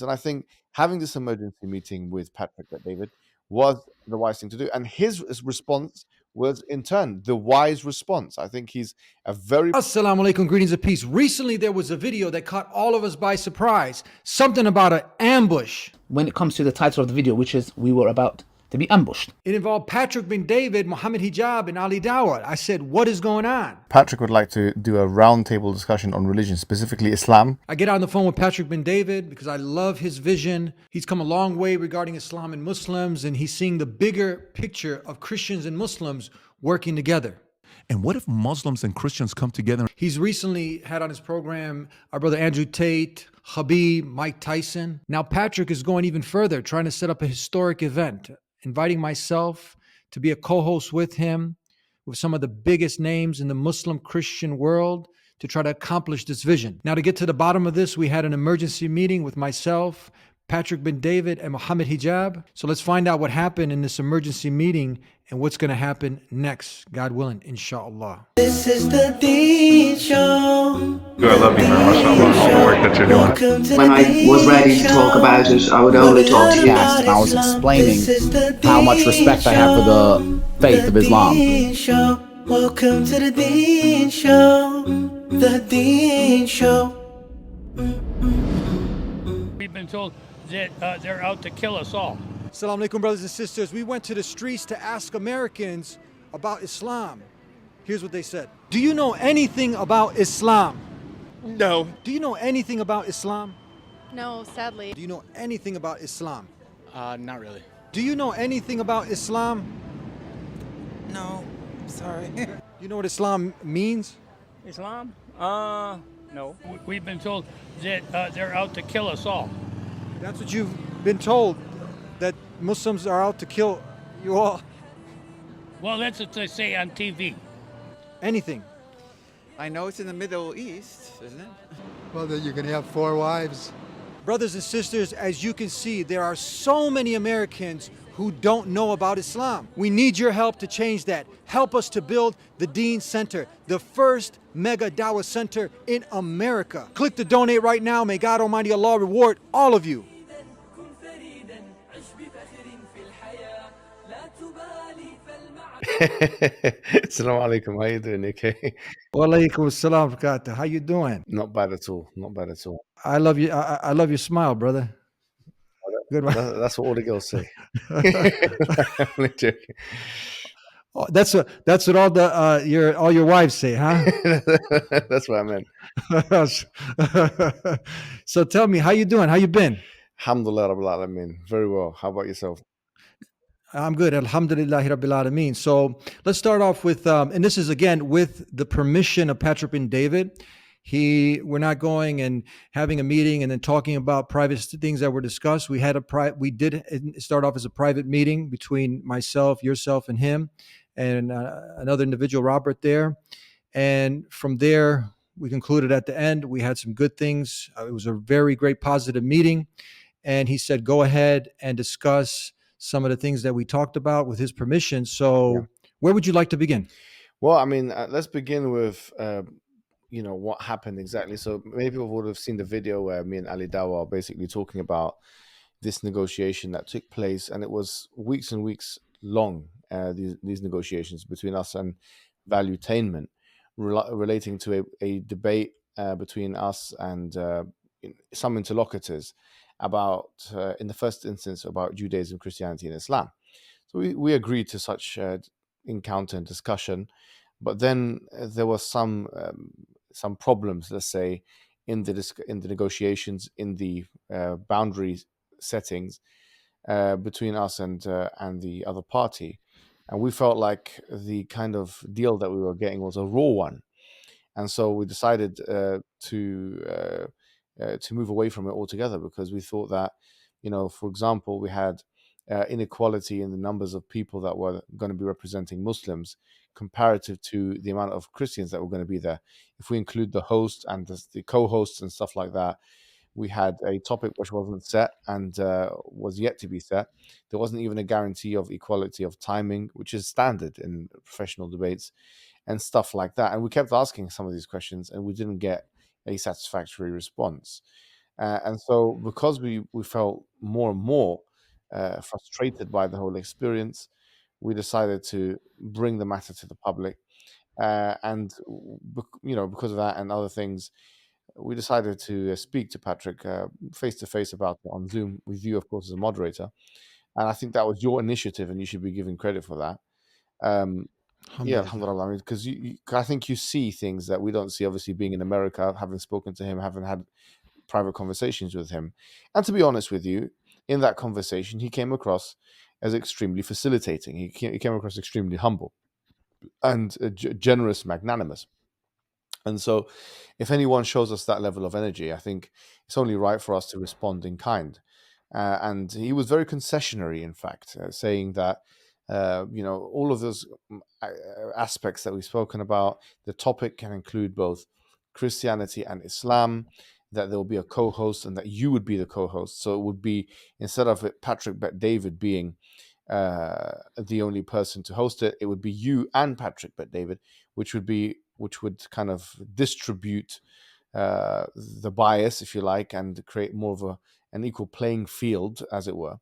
And I think having this emergency meeting with Patrick Bet-David was the wise thing to do. And his response was, in turn, the wise response. I think he's a very... Assalamu alaikum, greetings of peace. Recently, there was a video that caught all of us by surprise. Something about an ambush. When it comes to the title of the video, which is we were about to be ambushed. It involved Patrick bin David, Mohammed Hijab, and Ali Dawah. I said, what is going on? Patrick would like to do a roundtable discussion on religion, specifically Islam. I get on the phone with Patrick bin David because I love his vision. He's come a long way regarding Islam and Muslims, and he's seeing the bigger picture of Christians and Muslims working together. And what if Muslims and Christians come together? He's recently had on his program our brother Andrew Tate, Habib, Mike Tyson. Now Patrick is going even further, trying to set up a historic event, inviting myself to be a co-host with him, with some of the biggest names in the Muslim Christian world to try to accomplish this vision. Now, to get to the bottom of this, we had an emergency meeting with myself, Patrick bin David, and Mohammed Hijab. So let's find out what happened in this emergency meeting and what's going to happen next, God willing, inshallah. This is the Deen Show. I love you very much. I love all the work that you're doing. When I was ready to talk about it, I would only talk to Yes, and I was explaining how much respect I have for the faith of Islam. Welcome to the Deen Show. The Deen Show. We've been told that they're out to kill us all. Assalamu alaikum, brothers and sisters. We went to the streets to ask Americans about Islam. Here's what they said. Do you know anything about Islam? No. Do you know anything about Islam? No, sadly. Do you know anything about Islam? Not really. Do you know anything about Islam? No, sorry. You know what Islam means? Islam? No. We've been told that they're out to kill us all. That's what you've been told, that Muslims are out to kill you all. Well, that's what they say on TV. Anything. I know it's in the Middle East, isn't it? Well, then you can have 4 wives. Brothers and sisters, as you can see, there are so many Americans who don't know about Islam. We need your help to change that. Help us to build the Deen Center, the first mega Dawah center in America. Click to donate right now. May God Almighty Allah reward all of you. Assalamu alaikum. How you doing, okay? Wa alaikum assalam wa barakatuh. How you doing? Not bad at all. Not bad at all. I love you. I love your smile, brother. Good one. That's what all the girls say. I'm only joking. Oh, that's what all your wives say, huh? That's what I meant. So tell me, how you doing? How you been? Alhamdulillah Rabbil Alameen. Very well. How about yourself? I'm good. Alhamdulillahi Rabbil Alameen. So let's start off with, and this is again with the permission of Patrick bin David. We're not going and having a meeting and then talking about private things that were discussed. We did start off as a private meeting between myself, yourself, and him, and another individual, Robert, there. And from there, we concluded at the end. We had some good things. It was a very great positive meeting. And he said, go ahead and discuss some of the things that we talked about with his permission. So where would you like to begin? Well, I mean, let's begin with... what happened exactly. So many people would have seen the video where me and Ali Dawah are basically talking about this negotiation that took place, and it was weeks and weeks long, these negotiations between us and Valuetainment, relating to a debate between us and some interlocutors about, in the first instance, about Judaism, Christianity, and Islam. So we agreed to such encounter and discussion, but then there was some problems, let's say, in the negotiations, in the boundary settings between us and the other party, and we felt like the kind of deal that we were getting was a raw one, and so we decided to move away from it altogether, because we thought that, for example, we had inequality in the numbers of people that were going to be representing Muslims comparative to the amount of Christians that were going to be there. If we include the host and the co-hosts and stuff like that, we had a topic which wasn't set and was yet to be set. There wasn't even a guarantee of equality of timing, which is standard in professional debates and stuff like that. And we kept asking some of these questions and we didn't get a satisfactory response. And so because we felt more and more frustrated by the whole experience, we decided to bring the matter to the public. And because of that and other things, we decided to speak to Patrick face to face about it on Zoom, with you, of course, as a moderator. And I think that was your initiative, and you should be given credit for that. Yeah, Alhamdulillah. alhamdulillah. I mean, because I think you see things that we don't see. Obviously, being in America, having spoken to him, having had private conversations with him, and to be honest with you, in that conversation, he came across as extremely facilitating. He came across extremely humble and generous, magnanimous. And so, if anyone shows us that level of energy, I think it's only right for us to respond in kind. And he was very concessionary, in fact, saying that all of those aspects that we've spoken about, the topic can include both Christianity and Islam. That there will be a co-host, and that you would be the co-host. So it would be, instead of Patrick Bet David being the only person to host it, it would be you and Patrick Bet David, which would kind of distribute the bias, if you like, and create more of an equal playing field, as it were.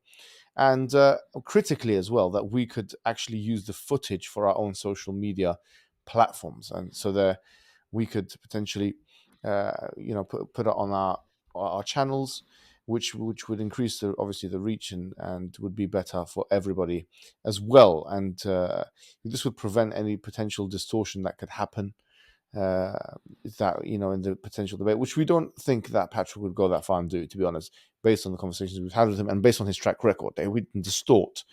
And critically as well, that we could actually use the footage for our own social media platforms, and so that we could potentially put it on our channels, which would increase obviously the reach, and would be better for everybody as well. And this would prevent any potential distortion that could happen that in the potential debate, which we don't think that Patrick would go that far and do, to be honest, based on the conversations we've had with him and based on his track record. They wouldn't distort,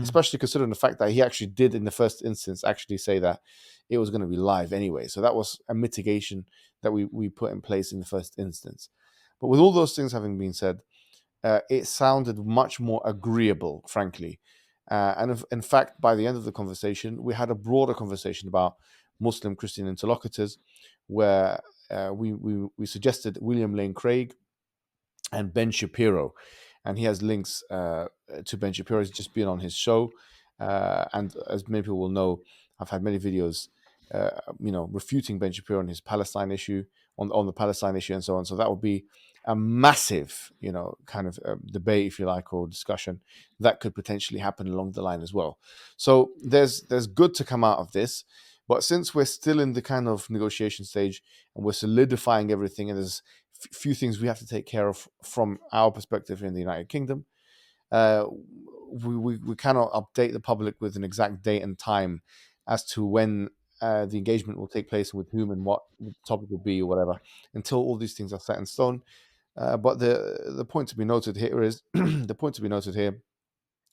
especially considering the fact that he actually did, in the first instance, actually say that it was going to be live anyway. So that was a mitigation that we put in place in the first instance. But with all those things having been said, it sounded much more agreeable, frankly. And in fact, by the end of the conversation, we had a broader conversation about Muslim Christian interlocutors, where we suggested William Lane Craig and Ben Shapiro, and he has links to Ben Shapiro. He's just been on his show, and as many people will know, I've had many videos, refuting Ben Shapiro on his Palestine issue, on the Palestine issue, and so on. So that would be a massive, kind of debate, if you like, or discussion that could potentially happen along the line as well. So there's good to come out of this. But since we're still in the kind of negotiation stage and we're solidifying everything, and there's few things we have to take care of from our perspective in the United Kingdom, we cannot update the public with an exact date and time as to when the engagement will take place, with whom, and what the topic will be, or whatever, until all these things are set in stone. But the point to be noted here is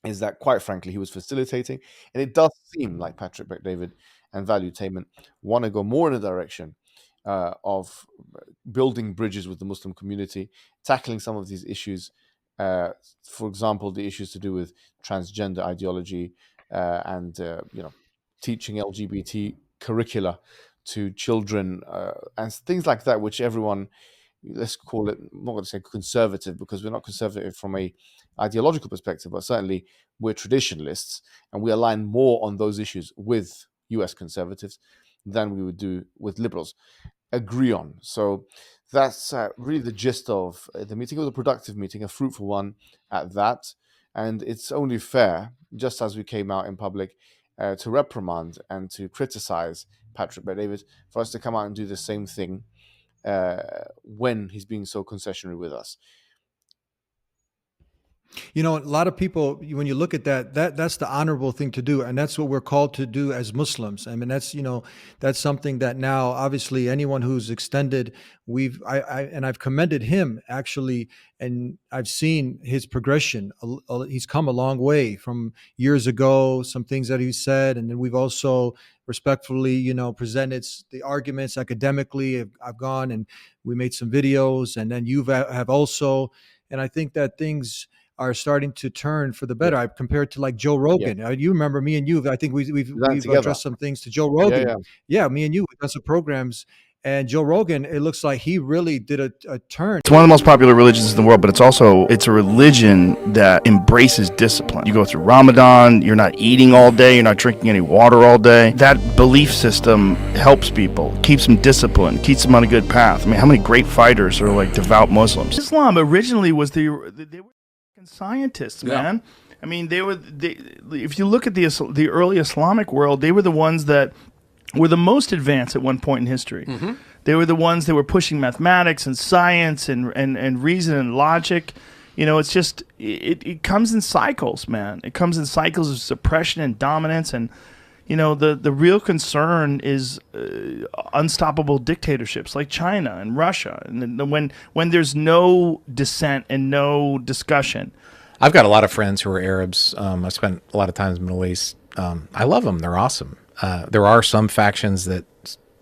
is that, quite frankly, he was facilitating, and it does seem like Patrick Bet-David and Valuetainment want to go more in the direction of building bridges with the Muslim community, tackling some of these issues. For example, the issues to do with transgender ideology and teaching LGBT curricula to children and things like that, which everyone, let's call it, I'm not going to say conservative, because we're not conservative from a ideological perspective, but certainly we're traditionalists, and we align more on those issues with US conservatives than we would do with liberals, agree on. So that's really the gist of the meeting. It was a productive meeting, a fruitful one at that, and it's only fair, just as we came out in public to reprimand and to criticize Patrick Bet-David, for us to come out and do the same thing when he's being so concessionary with us. A lot of people, when you look at that's the honorable thing to do, and that's what we're called to do as Muslims. I mean, that's something that now, obviously, anyone who's extended, I've commended him, actually, and I've seen his progression. He's come a long way from years ago, some things that he said, and then we've also respectfully, presented the arguments academically. I've gone and we made some videos, and then you have also, and I think that things are starting to turn for the better. I compared to like Joe Rogan. You remember me and you, I think we've addressed some things to Joe Rogan. Yeah, me and you, we've done some programs, And Joe Rogan, it looks like he really did a turn. It's one of the most popular religions in the world, but it's a religion that embraces discipline. You go through Ramadan, you're not eating all day, you're not drinking any water all day. That belief system helps people, keeps them disciplined, keeps them on a good path. I mean, how many great fighters are like devout Muslims? Islam originally was they were scientists, man. I mean, if you look at the early Islamic world, they were the ones that were the most advanced at one point in history. Mm-hmm. They were the ones that were pushing mathematics and science and reason and logic. You know, it's just, it comes in cycles, man. It comes in cycles of suppression and dominance. And, you know, the real concern is unstoppable dictatorships like China and Russia. And when there's no dissent and no discussion. I've got a lot of friends who are Arabs. I've spent a lot of time in the Middle East. I love them. They're awesome. There are some factions that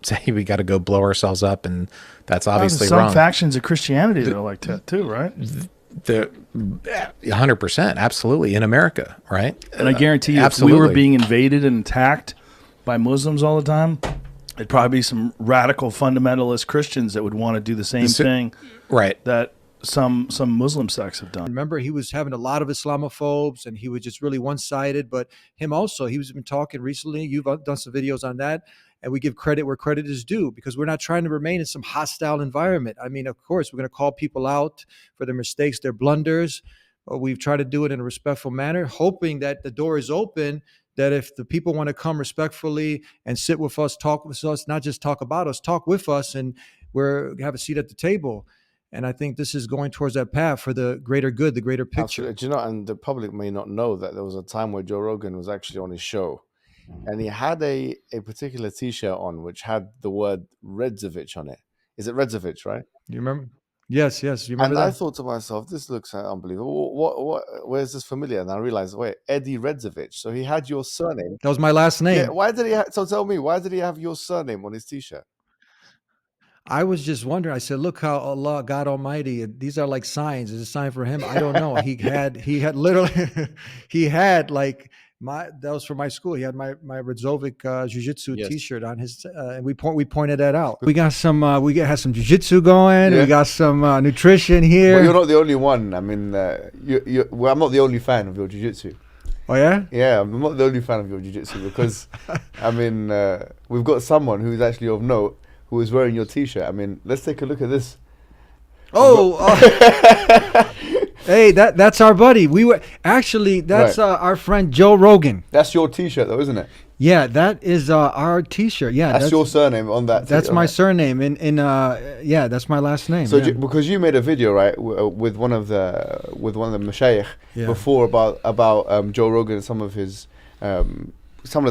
say we got to go blow ourselves up, and that's obviously wrong. Some factions of Christianity that are like that too, right? 100%, absolutely, in America, right? And I guarantee you, if we were being invaded and attacked by Muslims all the time, there'd probably be some radical fundamentalist Christians that would want to do the same thing, right? That some Muslim sects have done. Remember, he was having a lot of Islamophobes, and he was just really one-sided. But him also, he's been talking recently. You've done some videos on that, and we give credit where credit is due, because we're not trying to remain in some hostile environment. I mean, of course, we're going to call people out for their mistakes, their blunders, but we've tried to do it in a respectful manner, hoping that the door is open, that if the people want to come respectfully and sit with us, talk with us, not just talk about us, talk with us, and have a seat at the table. And I think this is going towards that path for the greater good, the greater picture. Absolutely. Do you know, and the public may not know that there was a time where Joe Rogan was actually on his show, and he had a particular T-shirt on which had the word Redzovich on it. Is it Redzovich, right? You remember? Yes. You remember that? I thought to myself, this looks unbelievable. What? Where's this familiar? And I realized, wait, Eddie Redzovich. So he had your surname. That was my last name. Yeah, why did he? So tell me, why did he have your surname on his T-shirt? I was just wondering. I said, look how Allah, God Almighty, these are like signs. Is a sign for him? I don't know. He had literally, he had like that was for my school. He had my Redzovic jiu-jitsu T-shirt on his, and we pointed that out. We got some, had some jiu-jitsu going. Yeah. We got some nutrition here. Well, you're not the only one. I mean, I'm not the only fan of your jiu-jitsu. Oh yeah? Yeah, I'm not the only fan of your jiu-jitsu because, I mean, we've got someone who's actually of note who is wearing your T-shirt. I mean, let's take a look at this. Hey, that's our buddy. That's our friend Joe Rogan. That's your T-shirt, though, isn't it? Yeah, that is our T-shirt. Yeah, that's your surname on that. That's my surname, yeah, that's my last name. So, because you made a video, right, with one of the mashayikh before about Joe Rogan and some of the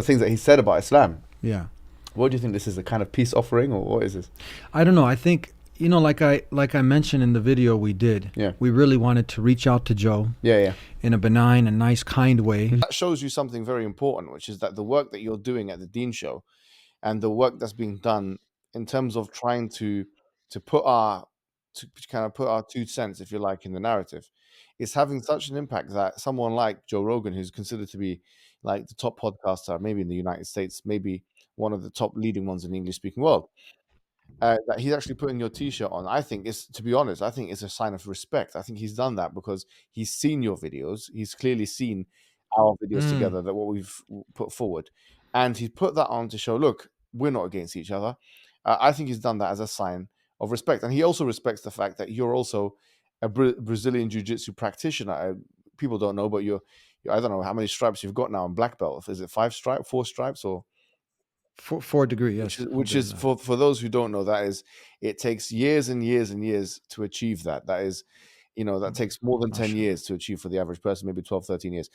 things that he said about Islam. Yeah. What do you think this is, a kind of peace offering, or what is this? I don't know. I think, like I mentioned in the video we did, we really wanted to reach out to Joe in a benign and nice, kind way. That shows you something very important, which is that the work that you're doing at the Dean Show and the work that's being done in terms of trying to put our 2 cents, if you like, in the narrative, is having such an impact that someone like Joe Rogan, who's considered to be like the top podcaster, maybe in the United States, maybe one of the top leading ones in the English-speaking world, that he's actually putting your T-shirt on, I think to be honest, I think it's a sign of respect. I think he's done that because he's seen your videos. He's clearly seen our videos together, that what we've put forward, and he's put that on to show, look, we're not against each other. I think he's done that as a sign of respect, and he also respects the fact that you're also a Brazilian jiu-jitsu practitioner. People don't know, but I don't know how many stripes you've got now in black belt. Is it 4 stripes, or 4 degree? Yes. Which is for those who don't know, that is, it takes years and years and years to achieve that. That is, that takes more than 10 years to achieve for the average person, maybe 12, 13 years.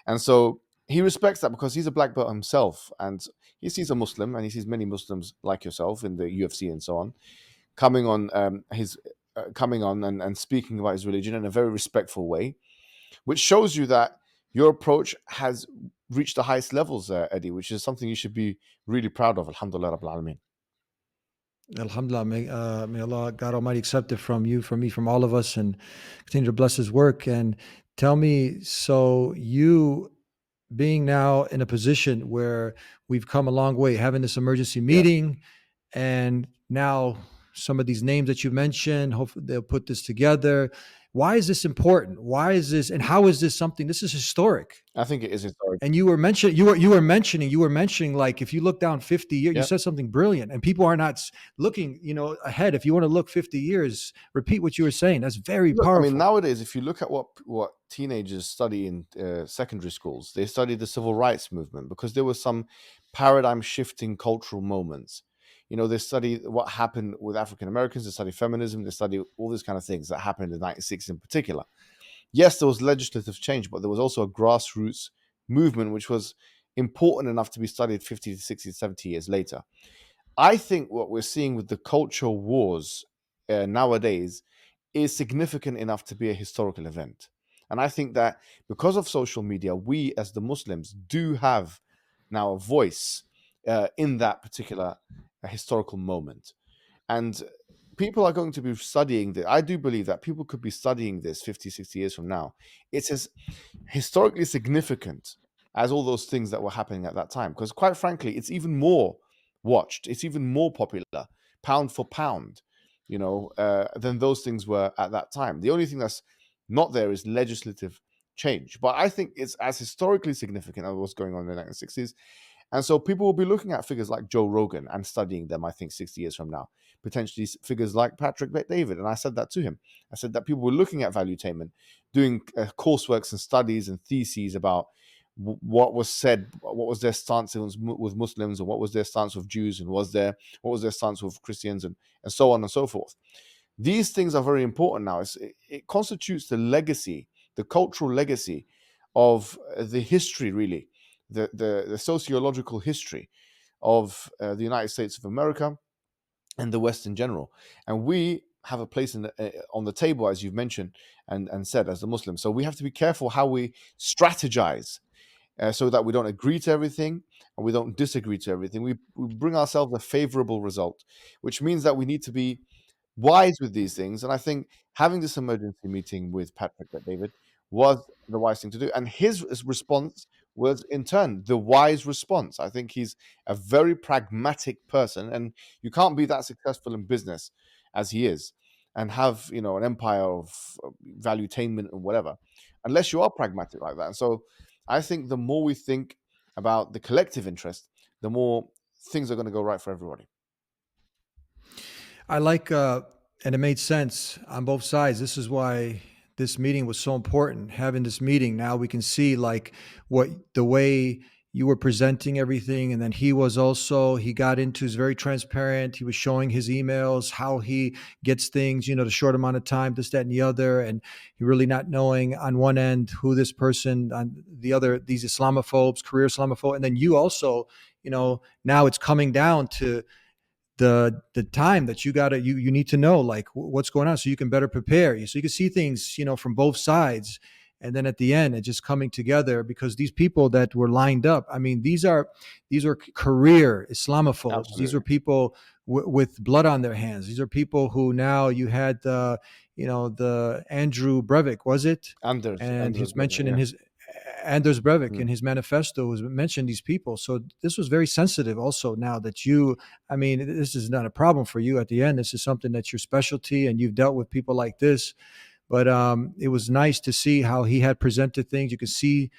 And so he respects that because he's a black belt himself, and he sees a Muslim, and he sees many Muslims like yourself in the UFC and so on, coming on and speaking about his religion in a very respectful way, which shows you that your approach has reached the highest levels, Eddie, which is something you should be really proud of. Alhamdulillah Rabbil Alameen. Alhamdulillah, may Allah, God Almighty, accept it from you, from me, from all of us, and continue to bless His work. And tell me, so you being now in a position where we've come a long way, having this emergency meeting, and now some of these names that you mentioned, hopefully they'll put this together. Why is this important? Why is this, and how is this something? This is historic. I think it is historic. And you were mentioning like if you look down 50 years, you Yep. said something brilliant, and people are not looking, ahead. If you want to look 50 years, repeat what you were saying. That's very Look, I powerful. mean, nowadays, if you look at what teenagers study in secondary schools, they study the civil rights movement because there were some paradigm shifting cultural moments. They study what happened with African Americans, they study feminism, they study all these kind of things that happened in '96 in particular. Yes, there was legislative change, but there was also a grassroots movement which was important enough to be studied 50 to 60, 70 years later. I think what we're seeing with the cultural wars nowadays is significant enough to be a historical event. And I think that because of social media, we as the Muslims do have now a voice in that particular historical moment. And people are going to be studying this. I do believe that people could be studying this 50, 60 years from now. It's as historically significant as all those things that were happening at that time. Because quite frankly, it's even more watched, it's even more popular, pound for pound, than those things were at that time. The only thing that's not there is legislative change. But I think it's as historically significant as what's going on in the 1960s. And so people will be looking at figures like Joe Rogan and studying them, I think, 60 years from now. Potentially figures like Patrick Bet-David. And I said that to him. I said that people were looking at valuetainment, doing courseworks and studies and theses about what was said, what was their stance with Muslims, and what was their stance with Jews, and what was their stance with Christians, and so on and so forth. These things are very important now. It constitutes the legacy, the cultural legacy of the history, really, the sociological history of the United States of America and the West in general. And we have a place on the table, as you've mentioned and said, as the Muslims. So we have to be careful how we strategize so that we don't agree to everything and we don't disagree to everything. We bring ourselves a favorable result, which means that we need to be wise with these things. And I think having this emergency meeting with Patrick Bet-David was the wise thing to do. And his response was, in turn, the wise response. I think he's a very pragmatic person, and you can't be that successful in business as he is and have, an empire of valuetainment and whatever, unless you are pragmatic like that. And so I think the more we think about the collective interest, the more things are going to go right for everybody. I like, and it made sense on both sides. This is why this meeting was so important. Having this meeting, now we can see like what the way you were presenting everything, and then he got into, he's very transparent. He was showing his emails, how he gets things, the short amount of time, this, that, and the other, and he really not knowing on one end who this person, on the other, these Islamophobes, career Islamophobe, and then you also, now it's coming down to the time that you need to know like what's going on so you can better prepare you, so you can see things from both sides. And then at the end it just coming together, because these people that were lined up, I mean, these are career Islamophobes. Absolutely. These are people with blood on their hands. These are people who, now you had the Andrew Breivik, was it? And he's mentioned in his Anders Breivik in his manifesto was mentioned these people. So this was very sensitive also, now that this is not a problem for you at the end. This is something that's your specialty and you've dealt with people like this. But it was nice to see how he had presented things. You could see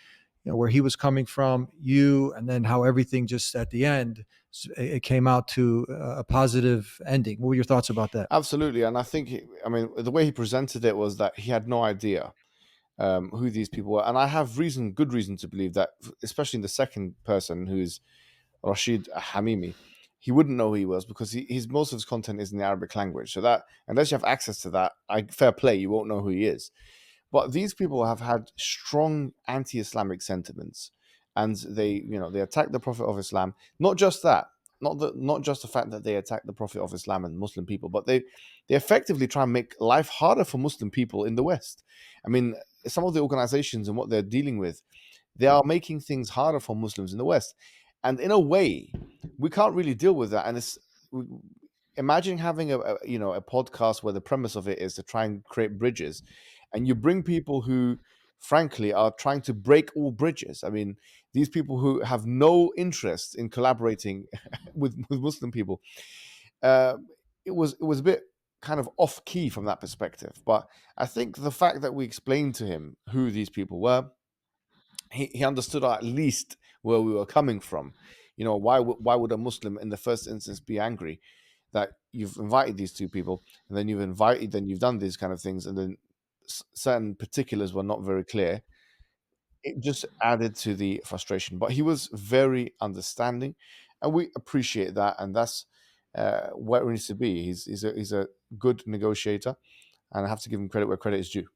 where he was coming from, and then how everything just at the end, it came out to a positive ending. What were your thoughts about that? Absolutely. And I think, the way he presented it was that he had no idea who these people were. And I have good reason to believe that, especially in the second person, who's Rashid Hamimi, he wouldn't know who he was, because most of his content is in the Arabic language. So that, unless you have access to that, fair play, you won't know who he is. But these people have had strong anti-Islamic sentiments, and they attack the Prophet of Islam. Not just that, not just the fact that they attack the Prophet of Islam and Muslim people, but they effectively try and make life harder for Muslim people in the West. I mean, some of the organizations and what they're dealing with, they are making things harder for Muslims in the West. And in a way, we can't really deal with that. And imagine having a podcast where the premise of it is to try and create bridges, and you bring people who, frankly, are trying to break all bridges. I mean, these people who have no interest in collaborating with Muslim people. it was a bit kind of off key from that perspective. But I think the fact that we explained to him who these people were, he understood at least where we were coming from. Why would a Muslim in the first instance be angry that you've invited these two people, and then you've done these kind of things, and then certain particulars were not very clear. It just added to the frustration. But he was very understanding, and we appreciate that, and that's where it needs to be. He's a good negotiator, and I have to give him credit where credit is due.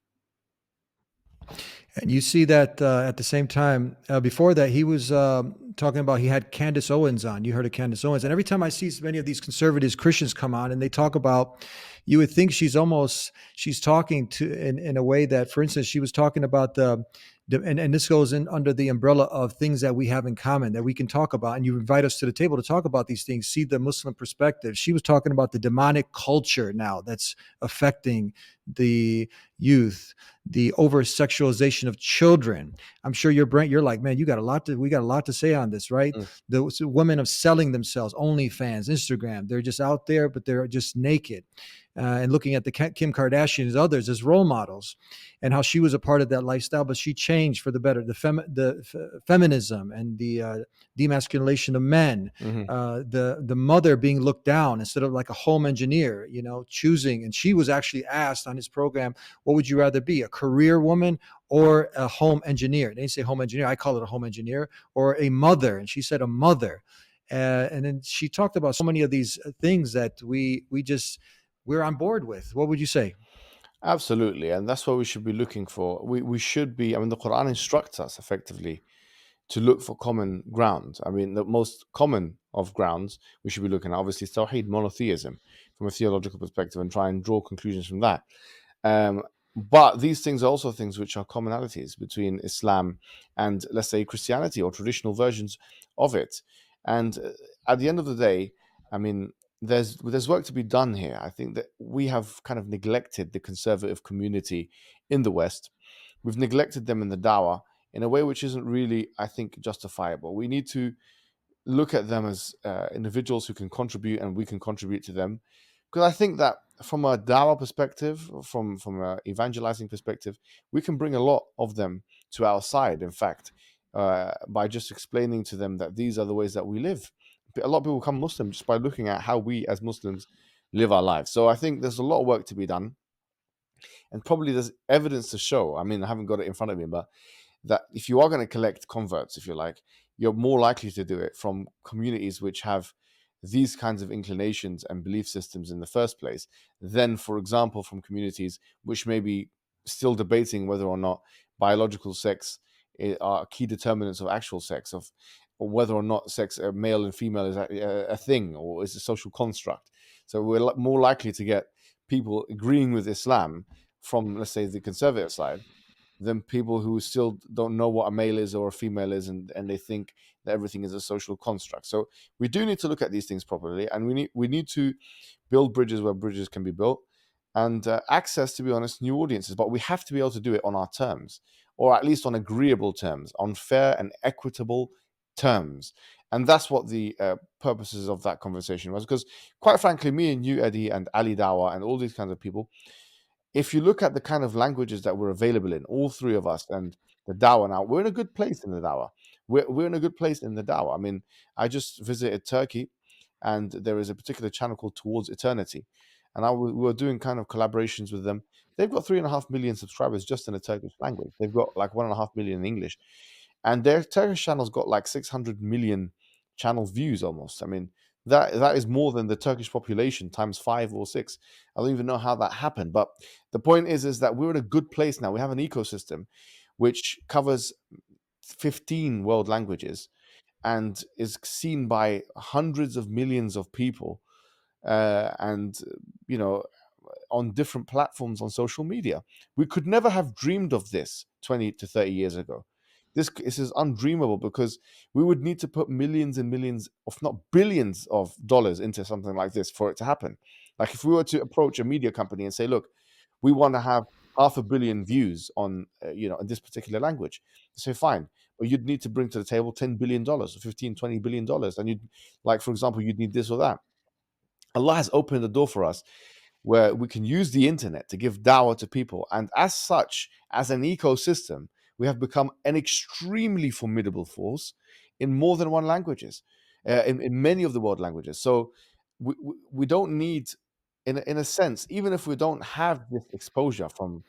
And you see that at the same time, before that, he was talking about, he had Candace Owens on. You heard of Candace Owens. And every time I see many of these conservatives, Christians come on and they talk about, you would think she's talking to in a way that, for instance, she was talking about and this goes in under the umbrella of things that we have in common that we can talk about. And you invite us to the table to talk about these things, see the Muslim perspective. She was talking about the demonic culture now that's affecting the youth, the over sexualization of children. I'm sure you're like, man, we got a lot to say on this, right? The women of selling themselves, OnlyFans, Instagram, they're just out there, but they're just naked. And looking at the Kim Kardashian and others as role models, and how she was a part of that lifestyle, but she changed for the better. The feminism and the demasculation of men, the mother being looked down instead of like a home engineer, choosing. And she was actually asked on his program, what would you rather be, a career woman or a home engineer? They didn't say home engineer. I call it a home engineer, or a mother. And she said a mother. And then she talked about so many of these things that we're on board with. What would you say? Absolutely, and that's what we should be looking for. We should be. I mean, the Quran instructs us effectively to look for common ground. I mean, the most common of grounds we should be looking at, obviously, is Tawheed, monotheism, from a theological perspective, and try and draw conclusions from that. But these things are also things which are commonalities between Islam and, let's say, Christianity or traditional versions of it. And at the end of the day, I mean, there's work to be done here. I think that we have kind of neglected the conservative community in the West. We've neglected them in the Dawah in a way which isn't really, I think, justifiable. We need to look at them as individuals who can contribute, and we can contribute to them. Because I think that from a Dawah perspective, from an evangelizing perspective, we can bring a lot of them to our side, in fact, by just explaining to them that these are the ways that we live. A lot of people become Muslim just by looking at how we as Muslims live our lives. So I think there's a lot of work to be done. And probably there's evidence to show. I mean, I haven't got it in front of me, but that if you are going to collect converts, if you like, you're more likely to do it from communities which have these kinds of inclinations and belief systems in the first place, than, for example, from communities which may be still debating whether or not biological sex are key determinants of actual sex, or whether or not sex, male and female, is a thing or is a social construct. So we're more likely to get people agreeing with Islam from, let's say, the conservative side, than people who still don't know what a male is or a female is, and they think that everything is a social construct. So we do need to look at these things properly, and we need to build bridges where bridges can be built, and access, to be honest, new audiences. But we have to be able to do it on our terms, or at least on agreeable terms, on fair and equitable terms. And that's what the purposes of that conversation was. Because quite frankly, me and you, Eddie, and Ali Dawa, and all these kinds of people, if you look at the kind of languages that we're available in, all three of us, and the Dawah now, we're in a good place in the Dawah. We're in a good place in the Dawah. I mean, I just visited Turkey, and there is a particular channel called Towards Eternity. And we were doing kind of collaborations with them. They've got 3.5 million subscribers just in the Turkish language. They've got like 1.5 million in English. And their Turkish channel's got like 600 million channel views almost. I mean, that is more than the Turkish population times 5 or 6. I don't even know how that happened. But the point is that we're in a good place now. We have an ecosystem which covers 15 world languages and is seen by hundreds of millions of people, and on different platforms on social media. We could never have dreamed of this 20 to 30 years ago. This is undreamable, because we would need to put millions and millions, if not billions of dollars into something like this for it to happen. Like if we were to approach a media company and say, look, we want to have 500 million views on, in this particular language. They say, fine, but you'd need to bring to the table $10 billion or $15, $20 billion. And you'd, like, for example, you'd need this or that. Allah has opened the door for us where we can use the internet to give da'wah to people. And as such, as an ecosystem, we have become an extremely formidable force in more than one languages, in many of the world languages. So we don't need, in a sense, even if we don't have this exposure from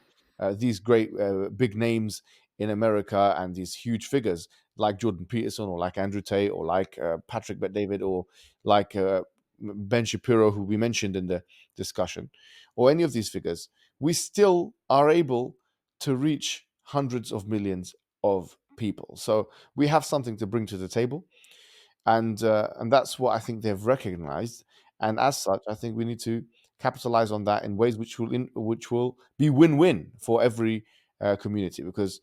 these great big names in America and these huge figures like Jordan Peterson or like Andrew Tate or like Patrick Bet-David or like Ben Shapiro, who we mentioned in the discussion, or any of these figures, we still are able to reach hundreds of millions of people. So we have something to bring to the table, and that's what I think they've recognized. And as such, I think we need to capitalize on that in ways which will be win-win for every community, because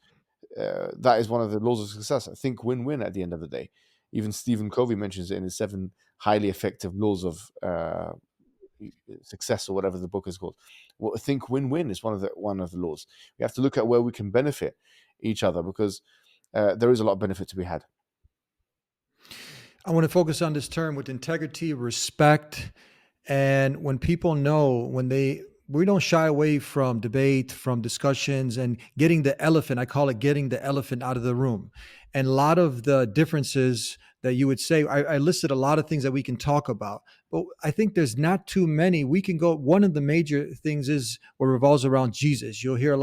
that is one of the laws of success. I think win-win at the end of the day. Even Stephen Covey mentions it in his 7 highly effective laws of success, or whatever the book is called. Well, I think win-win is one of the laws. We have to look at where we can benefit each other, because there is a lot of benefit to be had. I want to focus on this term with integrity, respect, and when people know, we don't shy away from debate, from discussions, and getting the elephant. I call it getting the elephant out of the room. And a lot of the differences that you would say, I listed a lot of things that we can talk about, but I think there's not too many. We can go. One of the major things is what revolves around Jesus. You'll hear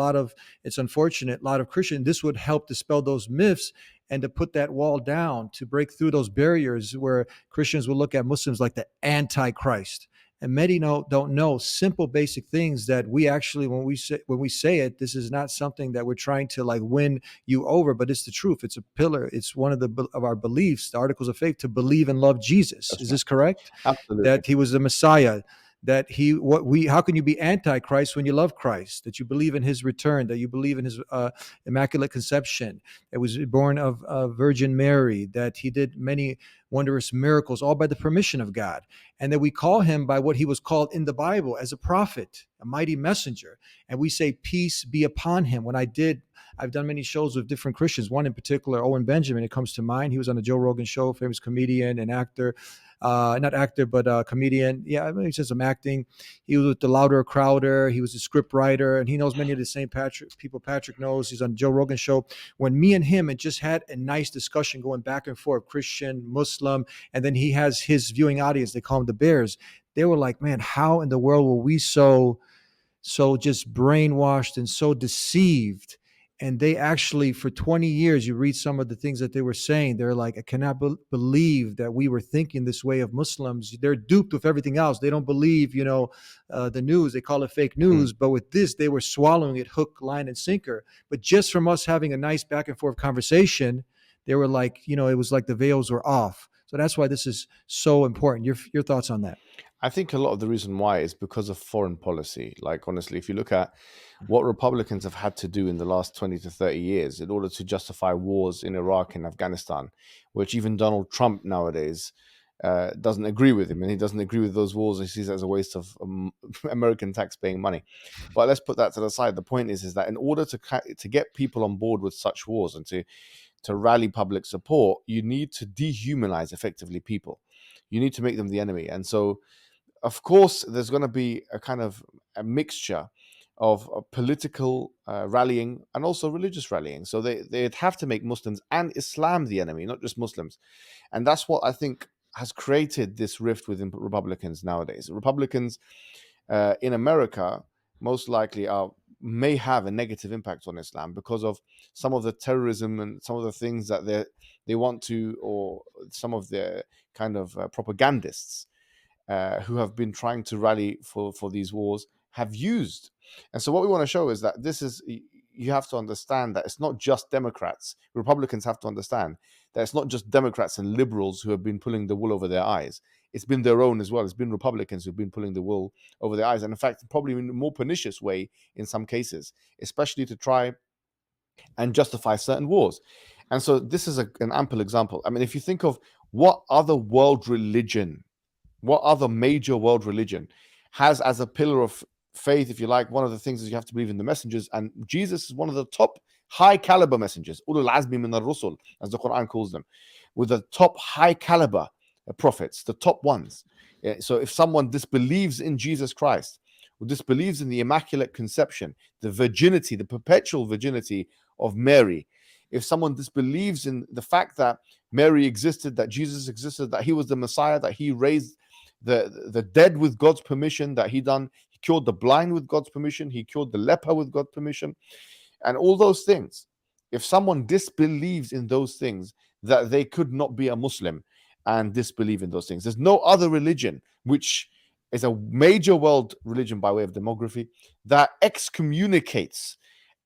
it's unfortunate, a lot of Christian. This would help dispel those myths and to put that wall down, to break through those barriers where Christians will look at Muslims like the Antichrist. And many don't know simple, basic things that we actually, when we say it, this is not something that we're trying to like win you over, but it's the truth. It's a pillar. It's one of our beliefs, the articles of faith, to believe and love Jesus. Is this correct? Absolutely. That he was the Messiah. That how can you be anti-Christ when you love Christ? That you believe in his return, that you believe in his immaculate conception, that was born of Virgin Mary, that he did many wondrous miracles, all by the permission of God, and that we call him by what he was called in the Bible as a prophet, a mighty messenger, and we say peace be upon him. I've done many shows with different Christians. One in particular, Owen Benjamin, it comes to mind. He was on the Joe Rogan show, famous comedian and actor. Not actor, but comedian. Yeah, I mean, he said some acting. He was with the Louder Crowder. He was a script writer, and he knows many of the same people Patrick knows. He's on the Joe Rogan show. When me and him had just had a nice discussion going back and forth, Christian, Muslim, and then he has his viewing audience. They call him the Bears. They were like, man, how in the world were we so just brainwashed and so deceived? And they actually, for 20 years, you read some of the things that they were saying. They're like, I cannot believe that we were thinking this way of Muslims. They're duped with everything else. They don't believe, the news. They call it fake news. But with this, they were swallowing it hook, line, and sinker. But just from us having a nice back and forth conversation, they were like, it was like the veils were off. So that's why this is so important. Your thoughts on that? I think a lot of the reason why is because of foreign policy. Like, honestly, if you look at what Republicans have had to do in the last 20 to 30 years in order to justify wars in Iraq and Afghanistan, which even Donald Trump nowadays doesn't agree with him, and he doesn't agree with those wars. He sees it as a waste of American tax-paying money. But let's put that to the side. The point is that in order to get people on board with such wars and to rally public support, you need to dehumanize effectively people. You need to make them the enemy. And so, of course, there's going to be a kind of a mixture of political rallying and also religious rallying. So they'd have to make Muslims and Islam the enemy, not just Muslims. And that's what I think has created this rift within Republicans nowadays. Republicans in America most likely may have a negative impact on Islam because of some of the terrorism and some of the things that they want to, or some of the kind of propagandists who have been trying to rally for these wars have used. And so what we want to show is that you have to understand that it's not just Democrats. Republicans have to understand that it's not just Democrats and liberals who have been pulling the wool over their eyes. It's been their own as well. It's been Republicans who've been pulling the wool over their eyes. And in fact, probably in a more pernicious way in some cases, especially to try and justify certain wars. And so this is an ample example. I mean, if you think of what other major world religion has as a pillar of faith, if you like, one of the things is you have to believe in the messengers, and Jesus is one of the top high caliber messengers, ulul azmi min ar-rusul, as the Quran calls them, with the top high caliber prophets, the top ones. So if someone disbelieves in Jesus Christ, or disbelieves in the Immaculate Conception, the virginity, the perpetual virginity of Mary, if someone disbelieves in the fact that Mary existed, that Jesus existed, that he was the Messiah, that he raised the dead with God's permission, that he cured the blind with God's permission, he cured the leper with God's permission, and all those things. If someone disbelieves in those things, that they could not be a Muslim and disbelieve in those things. There's no other religion, which is a major world religion by way of demography, that excommunicates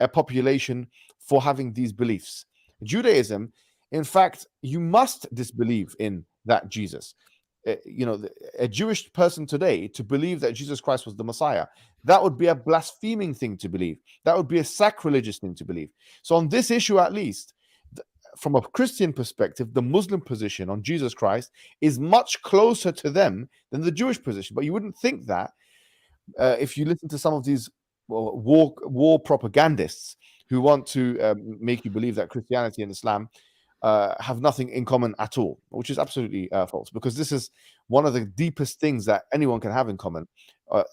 a population for having these beliefs. Judaism, in fact, you must disbelieve in that Jesus. A Jewish person today to believe that Jesus Christ was the Messiah, that would be a blaspheming thing to believe. That would be a sacrilegious thing to believe. So on this issue, at least, from a Christian perspective, the Muslim position on Jesus Christ is much closer to them than the Jewish position. But you wouldn't think that if you listen to some of these war propagandists who want to make you believe that Christianity and Islam have nothing in common at all, which is absolutely false, because this is one of the deepest things that anyone can have in common.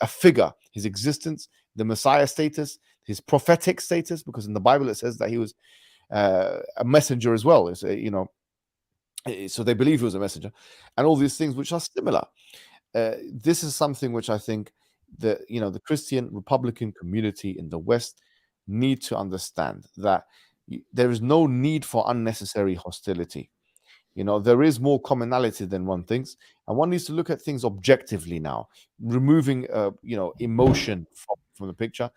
A figure, his existence, the Messiah status, his prophetic status, because in the Bible it says that he was a messenger as well. So they believe he was a messenger, and all these things which are similar. This is something which I think that the Christian Republican community in the West need to understand, that there is no need for unnecessary hostility. There is more commonality than one thinks, and one needs to look at things objectively now, removing emotion from the picture,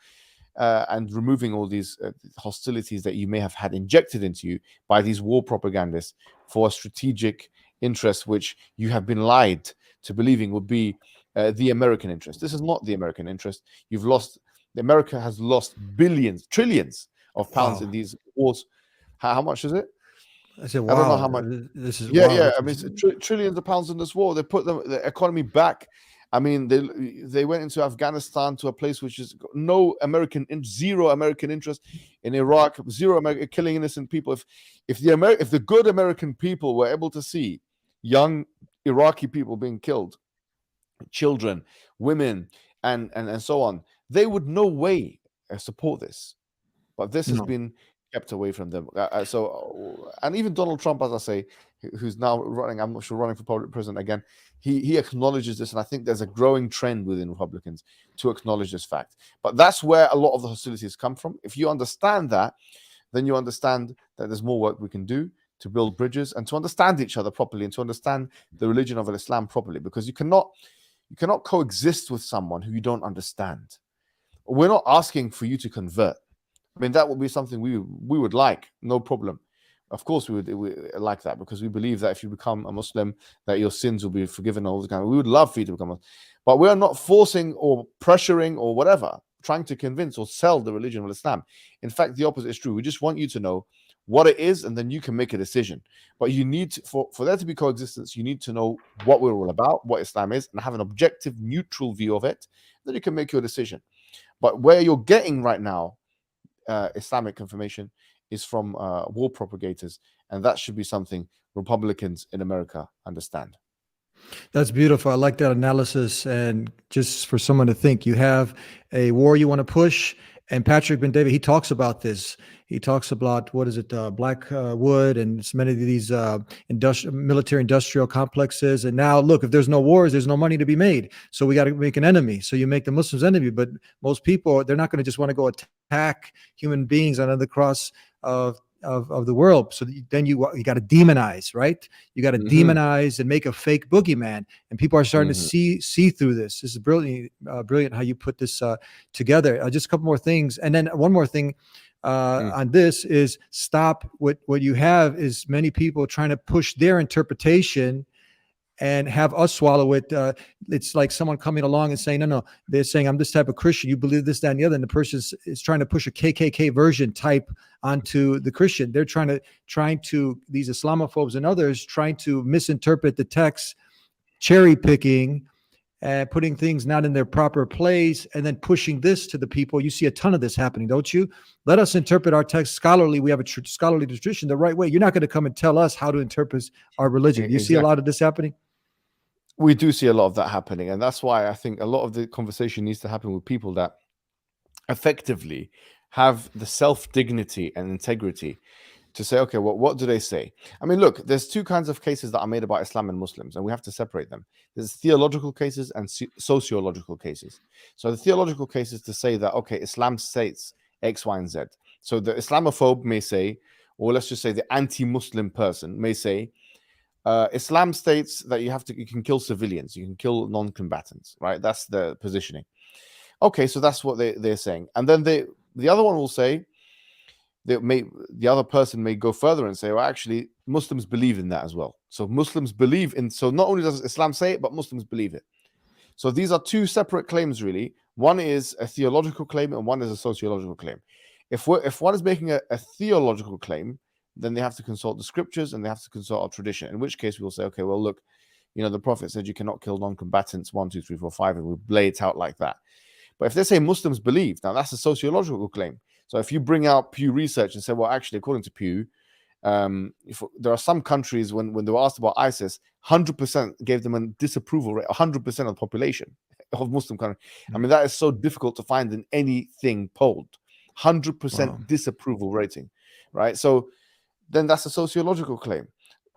and removing all these hostilities that you may have had injected into you by these war propagandists for a strategic interest, which you have been lied to believing would be the American interest. This is not the American interest. America has lost billions, trillions of pounds in these wars. How much is it? I said, wow. I don't know how much. This is yeah. I mean, trillions of pounds in this war. They put the economy back. I mean, they went into Afghanistan, to a place which is zero American interest. In Iraq, zero American, killing innocent people. If the good American people were able to see young Iraqi people being killed, children, women, and so on, they would no way support this. But this has been kept away from them. And even Donald Trump, as I say, who's now running, I'm not sure, running for public president again, he acknowledges this, and I think there's a growing trend within Republicans to acknowledge this fact. But that's where a lot of the hostilities come from. If you understand that, then you understand that there's more work we can do to build bridges and to understand each other properly, and to understand the religion of Islam properly, because you cannot coexist with someone who you don't understand. We're not asking for you to convert. I mean, that would be something we would like, no problem. Of course, we would like that, because we believe that if you become a Muslim, that your sins will be forgiven. All this kind of. We would love for you to become Muslim, but we are not forcing or pressuring or whatever, trying to convince or sell the religion of Islam. In fact, the opposite is true. We just want you to know what it is, and then you can make a decision. But you need to, for there to be coexistence, you need to know what we're all about, what Islam is, and have an objective, neutral view of it. Then you can make your decision. But where you're getting right now Islamic information is from war propagators, and that should be something Republicans in America understand. That's beautiful. I like that analysis. And just for someone to think, you have a war you want to push, and Patrick Ben David, he talks about this. He talks about, what is it, Blackwood and so many of these military industrial complexes. And now, look, if there's no wars, there's no money to be made. So we got to make an enemy. So you make the Muslims enemy. But most people, they're not going to just want to go attack human beings under the cross of the world. So then you got to demonize, right? You got to demonize and make a fake boogeyman. And people are starting to see through this. This is brilliant how you put this together. Just a couple more things. And then one more thing on this is, stop what you have is many people trying to push their interpretation and have us swallow it. It's like someone coming along and saying, no, they're saying, I'm this type of Christian, you believe this, that, and the other. And the person is trying to push a KKK version type onto the Christian. They're trying to, these Islamophobes and others, trying to misinterpret the text, cherry picking, and putting things not in their proper place, and then pushing this to the people. You see a ton of this happening, don't you? Let us interpret our text scholarly. We have a scholarly tradition the right way. You're not going to come and tell us how to interpret our religion. You see a lot of this happening? We do see a lot of that happening, and that's why I think a lot of the conversation needs to happen with people that effectively have the self-dignity and integrity to say, okay, well, what do they say? I mean, look, there's two kinds of cases that are made about Islam and Muslims, and we have to separate them. There's theological cases and sociological cases. So the theological case is to say that, okay, Islam states X, Y, and Z. So the Islamophobe may say, or let's just say the anti-Muslim person may say, Islam states that you can kill civilians, you can kill non-combatants, right? That's the positioning. Okay, so that's what they're saying. And then the other one will say, the other person may go further and say, well, actually, Muslims believe in that as well. So Muslims believe in, so not only does Islam say it, but Muslims believe it. So these are two separate claims, really. One is a theological claim and one is a sociological claim. If one is making a theological claim, then they have to consult the scriptures and they have to consult our tradition, in which case we'll say, okay, well, look, the Prophet said you cannot kill non-combatants 1, 2, 3, 4, 5, and we'll lay it out like that. But if they say Muslims believe, now that's a sociological claim. So if you bring out Pew Research and say, well, actually, according to Pew, there are some countries when they were asked about ISIS, 100% gave them a disapproval rate, 100% of the population of Muslim countries. I mean, that is so difficult to find in anything polled. 100% disapproval rating, right? So then that's a sociological claim.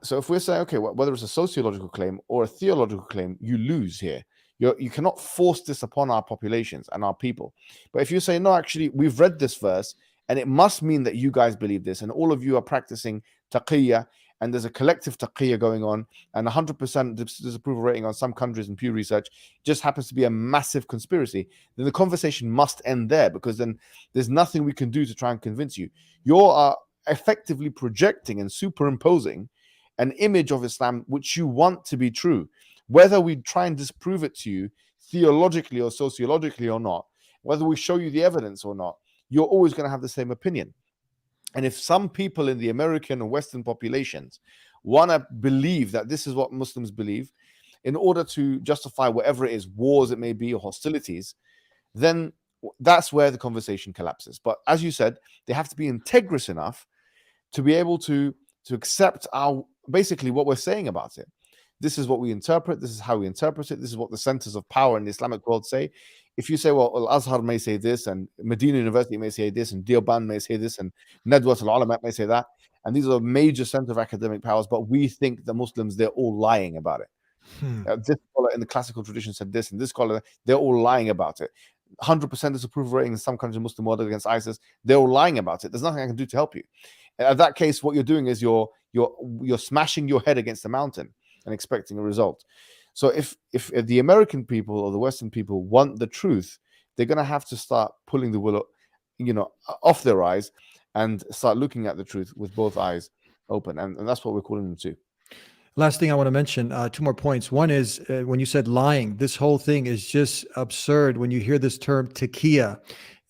So if we're saying, okay, whether it's a sociological claim or a theological claim, you lose here. You cannot force this upon our populations and our people. But if you say, no, actually, we've read this verse, and it must mean that you guys believe this, and all of you are practicing taqiyya, and there's a collective taqiyya going on, and 100% disapproval rating on some countries in Pew Research just happens to be a massive conspiracy, then the conversation must end there, because then there's nothing we can do to try and convince you. You are effectively projecting and superimposing an image of Islam which you want to be true. Whether we try and disprove it to you theologically or sociologically or not, whether we show you the evidence or not, you're always going to have the same opinion. And if some people in the American and Western populations want to believe that this is what Muslims believe in order to justify whatever it is, wars it may be or hostilities, then that's where the conversation collapses. But as you said, they have to be integrous enough to be able to accept basically what we're saying about it. This is what we interpret. This is how we interpret it. This is what the centers of power in the Islamic world say. If you say, well, Al-Azhar may say this, and Medina University may say this, and Deoband may say this, and Nadwat al-Ulama may say that, and these are major centers of academic powers, but we think the Muslims, they're all lying about it. This scholar in the classical tradition said this, and this scholar, they're all lying about it. 100% disapproval rating in some countries in Muslim world against ISIS, they're all lying about it. There's nothing I can do to help you. In that case, what you're doing is you're smashing your head against the mountain and expecting a result. So if the American people or the Western people want the truth, they're going to have to start pulling the wool, off their eyes and start looking at the truth with both eyes open. And that's what we're calling them to. Last thing I want to mention, two more points. One is when you said lying, this whole thing is just absurd when you hear this term taqiyya.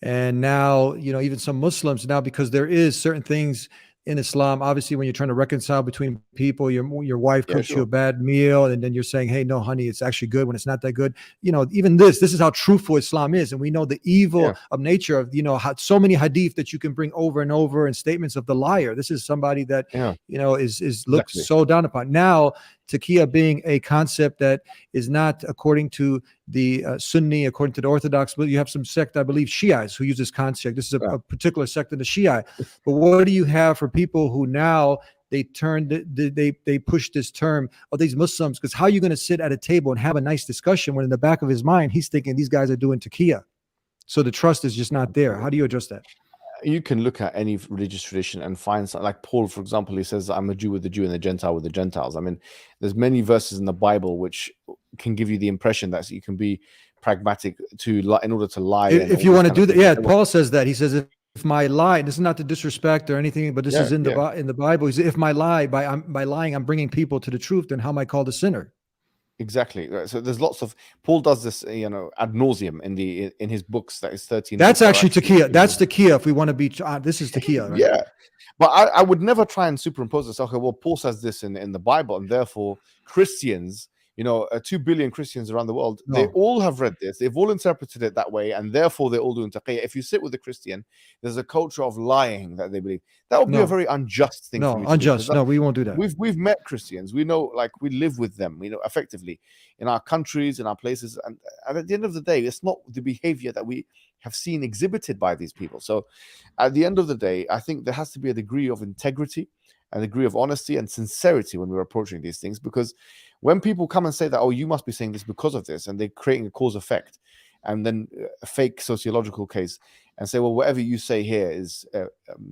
And now, even some Muslims now, because there is certain things in Islam, obviously, when you're trying to reconcile between people, your wife cooks you a bad meal, and then you're saying, hey, no, honey, it's actually good when it's not that good. Even this is how truthful Islam is. And we know the evil of nature of, how so many hadith that you can bring over and over and statements of the liar. This is somebody that, is looked so down upon. Now, taqiyya being a concept that is not according to the Sunni, according to the Orthodox, but you have some sect, I believe, Shiites who use this concept. This is a particular sect of the Shia. But what do you have for people who now they push this term of these Muslims? Because how are you going to sit at a table and have a nice discussion when in the back of his mind he's thinking these guys are doing taqiyya? So the trust is just not there. How do you address that? You can look at any religious tradition and find something like Paul, for example, he says, I'm a Jew with the Jew and a Gentile with the Gentiles. I mean, there's many verses in the Bible which can give you the impression that you can be pragmatic in order to lie. If you want to do that. Yeah, Paul says that. He says, if my lie, this is not to disrespect or anything, but this is in the Bible. He says, if my lie, by lying, I'm bringing people to the truth, then how am I called a sinner? Exactly. So there's lots of Paul does this, ad nauseum in his books. That is 13. That's actually taqiyya. That's taqiyya. If we want to be, this is taqiyya. Right? Yeah, but I would never try and superimpose this. Okay, well, Paul says this in the Bible, and therefore Christians 2 billion Christians around the world, No. they all have read this. They've all interpreted it that way, and therefore they're all doing taqiyya. If you sit with a Christian, there's a culture of lying that they believe. That would be No. a very unjust thing for No, me to do. 'cause unjust. No, we won't do that. We've met Christians. We know, like, we live with them, effectively in our countries, in our places. And at the end of the day, it's not the behavior that we have seen exhibited by these people. So at the end of the day, I think there has to be a degree of integrity, a degree of honesty and sincerity when we're approaching these things, because when people come and say that, oh, you must be saying this because of this, and they're creating a cause effect and then a fake sociological case and say, well, whatever you say here is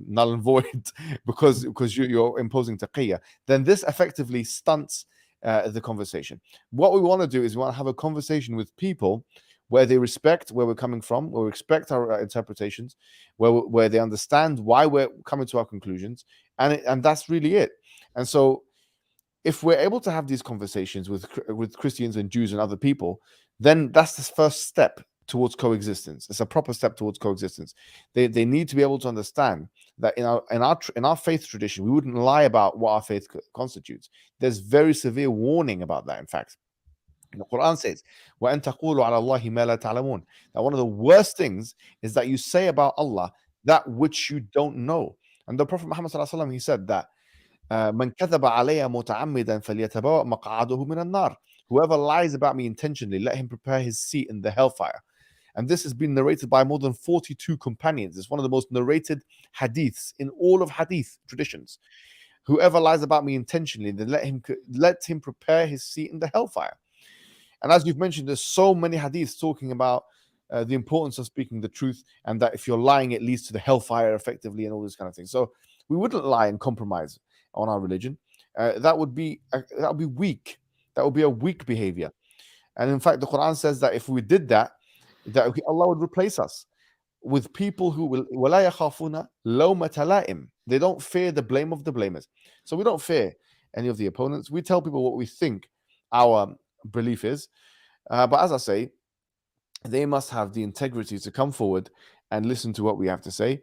null and void because you're imposing taqiyya, then this effectively stunts the conversation. What we want to do is we want to have a conversation with people where they respect where we're coming from, where we respect our interpretations, where they understand why we're coming to our conclusions, and that's really it. And so if we're able to have these conversations with Christians and Jews and other people, then that's the first step towards coexistence. It's a proper step towards coexistence. They need to be able to understand that in our faith tradition, we wouldn't lie about what our faith constitutes. There's very severe warning about that, in fact. The Quran says, وَأَن تَقُولُوا عَلَى اللَّهِ مَا لَا تَعْلَمُونَ. That one of the worst things is that you say about Allah that which you don't know. And the Prophet Muhammad sallallahu alaihi wasallam, he said that مَنْ كَذَبَ عَلَيَّ مُتَعَمِّدًا فَلْيَتَبَوَّأْ مَقْعَدَهُ مِنَ النَّارِ. Whoever lies about me intentionally, let him prepare his seat in the hellfire. And this has been narrated by more than 42 companions. It's one of the most narrated hadiths in all of hadith traditions. Whoever lies about me intentionally, then let him prepare his seat in the hellfire. And as you've mentioned, there's so many hadiths talking about the importance of speaking the truth, and that if you're lying, it leads to the hellfire effectively, and all this kind of thing. So we wouldn't lie and compromise on our religion. That would be weak. That would be a weak behavior. And in fact, the Quran says that if we did that Allah would replace us with people who will وَلَا يَخَافُونَ لَوْمَةَ لَائِمٍ. They don't fear the blame of the blamers. So we don't fear any of the opponents. We tell people what we think our belief is. But as I say, they must have the integrity to come forward and listen to what we have to say.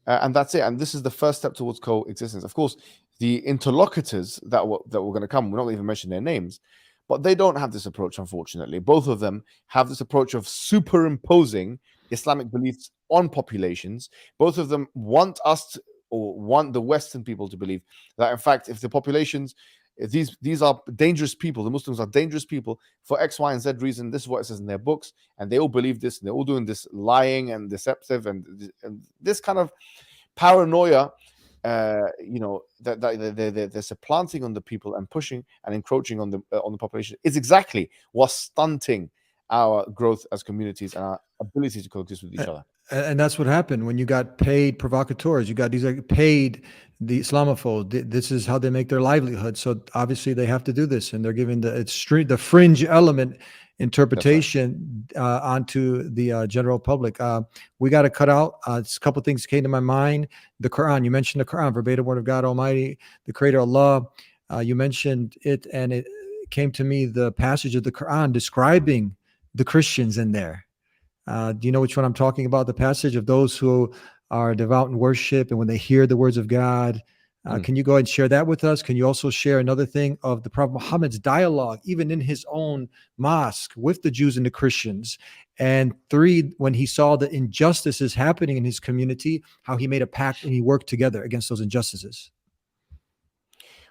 And that's it. And this is the first step towards coexistence. Of course, the interlocutors that were going to come, we're not even mention their names, but they don't have this approach, unfortunately. Both of them have this approach of superimposing Islamic beliefs on populations. Both of them want the Western people to believe that, in fact, if the populations, if these are dangerous people, the Muslims are dangerous people for X, Y, and Z reason. This is what it says in their books, and they all believe this, and they're all doing this lying and deceptive and this kind of paranoia. That they're supplanting on the people and pushing and encroaching on the population is exactly what's stunting our growth as communities and our ability to coexist with each other. And that's what happened when you got paid provocateurs. You got these paid the Islamophobes. This is how they make their livelihood. So obviously they have to do this, and they're giving the fringe element interpretation onto the general public. We got to cut out. A couple of things came to my mind. The Quran. You mentioned the Quran, verbatim word of God Almighty, the Creator Allah. You mentioned it, and it came to me the passage of the Quran describing the Christians in there. Do you know which one I'm talking about? The passage of those who are devout in worship, and when they hear the words of God. Can you go ahead and share that with us? Can you also share another thing of the Prophet Muhammad's dialogue, even in his own mosque with the Jews and the Christians? And 3, when he saw the injustices happening in his community, how he made a pact and he worked together against those injustices.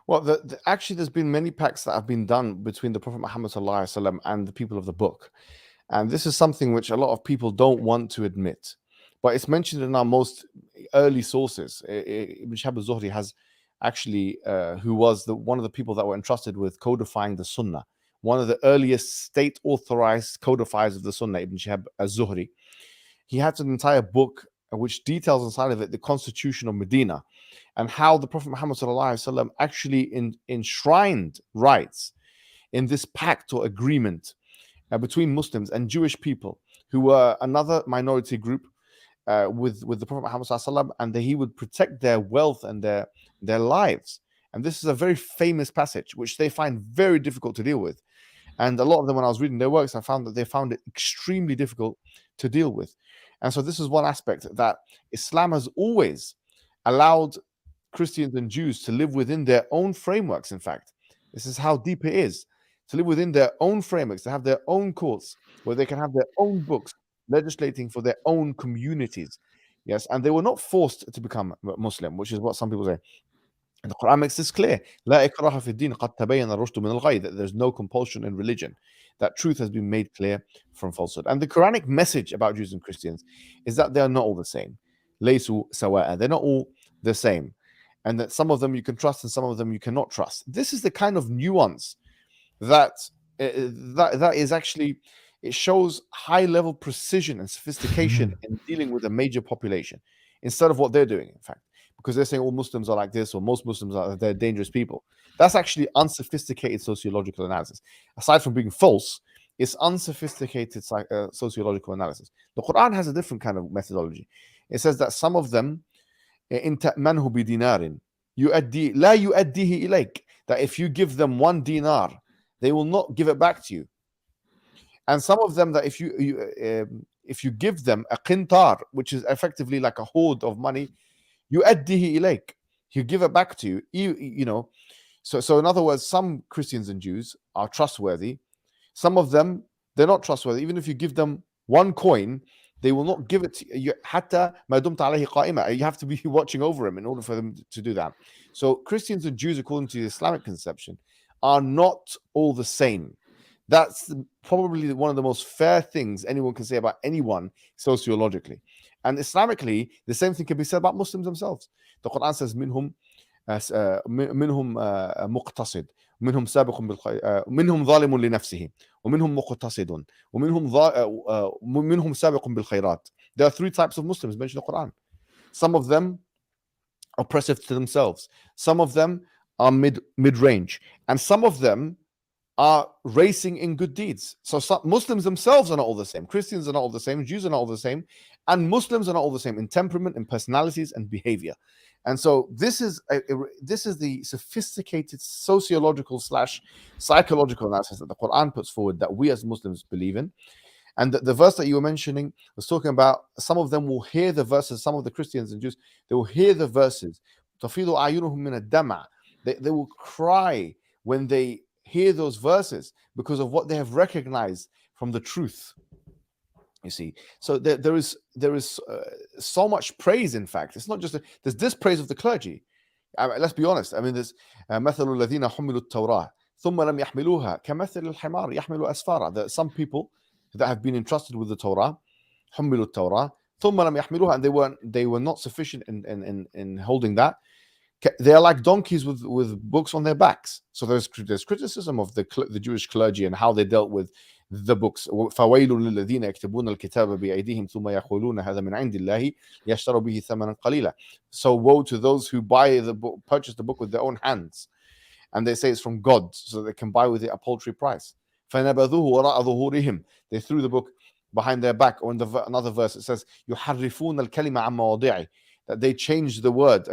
Well, actually, there's been many pacts that have been done between the Prophet Muhammad ﷺ and the people of the book. And this is something which a lot of people don't want to admit. But it's mentioned in our most early sources. Ibn Shihab az-Zuhri has actually, who was one of the people that were entrusted with codifying the Sunnah, one of the earliest state-authorized codifiers of the Sunnah, Ibn Shihab az-Zuhri. He had an entire book which details inside of it the constitution of Medina and how the Prophet Muhammad ﷺ actually enshrined rights in this pact or agreement between Muslims and Jewish people, who were another minority group with the Prophet Muhammad ﷺ, and that he would protect their wealth and their lives. And this is a very famous passage, which they find very difficult to deal with. And a lot of them, when I was reading their works, I found that they found it extremely difficult to deal with. And so this is one aspect that Islam has always allowed Christians and Jews to live within their own frameworks. In fact, this is how deep it is. to live within their own frameworks, to have their own courts, where they can have their own books, legislating for their own communities. Yes, and they were not forced to become Muslim, which is what some people say. And the Quran makes this clear. لا إكراه في الدين قد تبين الرشد من الغي. That there's no compulsion in religion. That truth has been made clear from falsehood. And the Quranic message about Jews and Christians is that they are not all the same. ليسوا سواء. They're not all the same. And that some of them you can trust and some of them you cannot trust. This is the kind of nuance that that is actually, it shows high level precision and sophistication in dealing with a major population instead of what they're doing, in fact, because they're saying all Muslims are like this or most Muslims are, they're dangerous people. That's actually unsophisticated sociological analysis. Aside from being false, it's unsophisticated sociological analysis. The Quran has a different kind of methodology. It says that some of them إن تأمنه بدينار يؤدي لا يؤديه إليك, that if you give them 1 dinar, they will not give it back to you. And some of them that if you give them a qintar, which is effectively like a hoard of money, يؤديه إليك, he'll give it back to you. You know, so in other words, some Christians and Jews are trustworthy. Some of them, they're not trustworthy. Even if you give them 1 coin, they will not give it to you. حتى ما دمت عليه قائمة. You have to be watching over him in order for them to do that. So Christians and Jews, according to the Islamic conception, are not all the same. That's probably one of the most fair things anyone can say about anyone sociologically. And Islamically, the same thing can be said about Muslims themselves. The Quran says, منهم مقتصد منهم سابق منهم ظالم لنفسه ومنهم مقتصد ومنهم سابق بالخيرات. There are 3 types of Muslims mentioned in the Quran. Some of them are oppressive to themselves. Some of them are mid-range. And some of them are racing in good deeds. So some Muslims themselves are not all the same. Christians are not all the same. Jews are not all the same. And Muslims are not all the same in temperament, in personalities, and behavior. And so this is the sophisticated sociological / psychological analysis that the Quran puts forward that we as Muslims believe in. And the verse that you were mentioning was talking about some of them will hear the verses, some of the Christians and Jews, they will hear the verses. تَفِيضُ أَعْيُنُهُم مِّنَ الدَّمْعِ. They will cry when they hear those verses because of what they have recognized from the truth. You see, so there is so much praise. In fact, it's not just there's this praise of the clergy. Let's be honest. I mean, there's مثل الذين حملوا التوراة ثم لم يحملوها كمثل الحمار يحمل أسفارا. There are some people that have been entrusted with the Torah, حملوا التوراة ثم لم يحملوها, and they were not sufficient in holding that. They are like donkeys with books on their backs. So there's criticism of the Jewish clergy and how they dealt with the books. فَوَيْلٌ لِلَّذِينَ يَكْتُبُونَ الْكِتَابَ بِأَيْدِيهِمْ ثُمَّ يَقُولُونَ هَذَا مِنْ عِنْدِ اللَّهِ لِيَشْتَرُوا بِهِ ثَمَنًا قَلِيلًا. So woe to those who buy the book, purchase the book with their own hands, and they say it's from God, so they can buy with it a paltry price. فَنَبَذُوهُ وَرَاءَ ظُهُورِهِمْ. They threw the book behind their back. Or in another verse it says يُحَرِّفُونَ الْكَلِمَ عَنْ مَوَاضِعِهِ, that they changed the word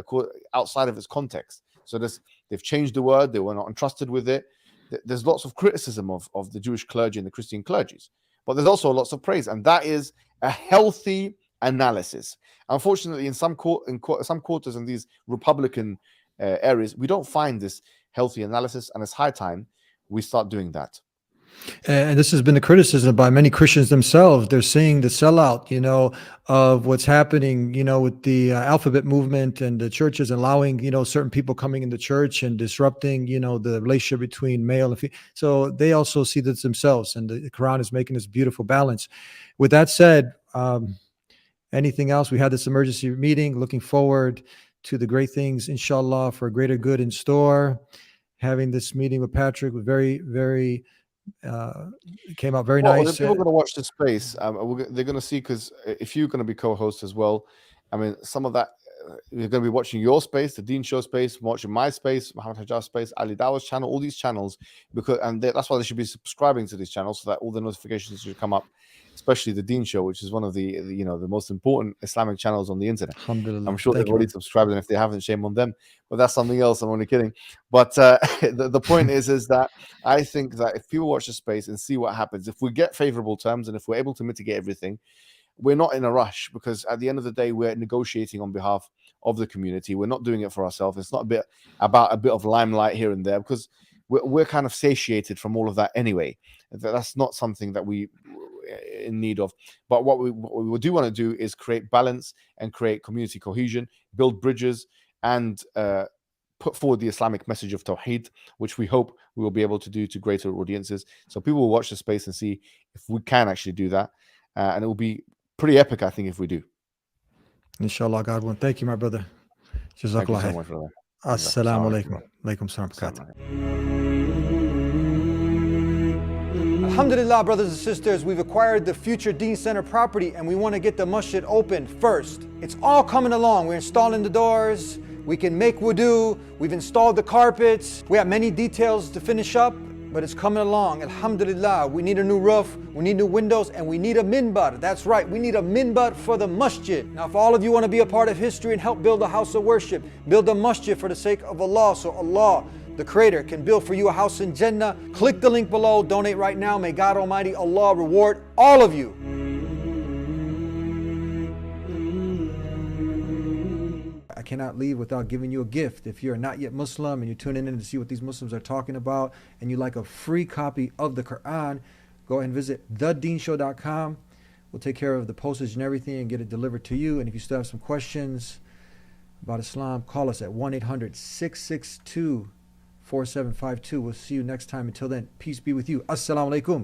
outside of its context. So they've changed the word, they were not entrusted with it. There's lots of criticism of the Jewish clergy and the Christian clergies, but there's also lots of praise, and that is a healthy analysis. Unfortunately, in some quarters in these Republican areas, we don't find this healthy analysis, and it's high time we start doing that. And this has been the criticism by many Christians themselves. They're seeing the sellout, of what's happening, with the alphabet movement and the churches allowing, certain people coming in the church and disrupting, the relationship between male and female. So they also see this themselves, and the Quran is making this beautiful balance. With that said, anything else? We had this emergency meeting, looking forward to the great things, inshallah, for greater good in store. Having this meeting with Patrick was very, very it came out very nice. If people are going to watch this space, they're going to see, because if you're going to be co-host as well, I mean, some of that you're going to be watching your space, the Dean Show space, watching my space, Mohammed Hijab space, Ali Dawa's channel, all these channels, that's why they should be subscribing to these channels so that all the notifications should come up. Especially the Dean Show, which is one of the most important Islamic channels on the internet. I'm sure they've already subscribed, and if they haven't, shame on them. But that's something else. I'm only kidding. But the point is that I think that if people watch the space and see what happens, if we get favorable terms and if we're able to mitigate everything, we're not in a rush, because at the end of the day, we're negotiating on behalf of the community. We're not doing it for ourselves. It's not about a bit of limelight here and there, because we're kind of satiated from all of that anyway. That's not something that we in need of. But what we do want to do is create balance and create community cohesion, build bridges, and put forward the Islamic message of Tawheed, which we hope we will be able to do to greater audiences. So people will watch the space and see if we can actually do that. And it will be pretty epic, I think, if we do. Inshallah, God willing. Thank you, my brother. Thank you Jazakallah so khair. much, brother. Assalamu alaikum. Alaikum salam. Alhamdulillah, brothers and sisters, we've acquired the future Deen Center property and we want to get the masjid open first. It's all coming along. We're installing the doors. We can make wudu. We've installed the carpets. We have many details to finish up, but it's coming along. Alhamdulillah, we need a new roof, we need new windows, and we need a minbar. That's right, we need a minbar for the masjid. Now, if all of you want to be a part of history and help build a house of worship, build a masjid for the sake of Allah, so Allah, the Creator, can build for you a house in Jannah, click the link below, donate right now. May God Almighty Allah reward all of you. I cannot leave without giving you a gift. If you're not yet Muslim and you're tuning in to see what these Muslims are talking about and you like a free copy of the Quran, go ahead and visit thedeenshow.com. We'll take care of the postage and everything and get it delivered to you. And if you still have some questions about Islam, call us at 1-800-662-4752. We'll see you next time. Until then, peace be with you. Assalamu alaikum.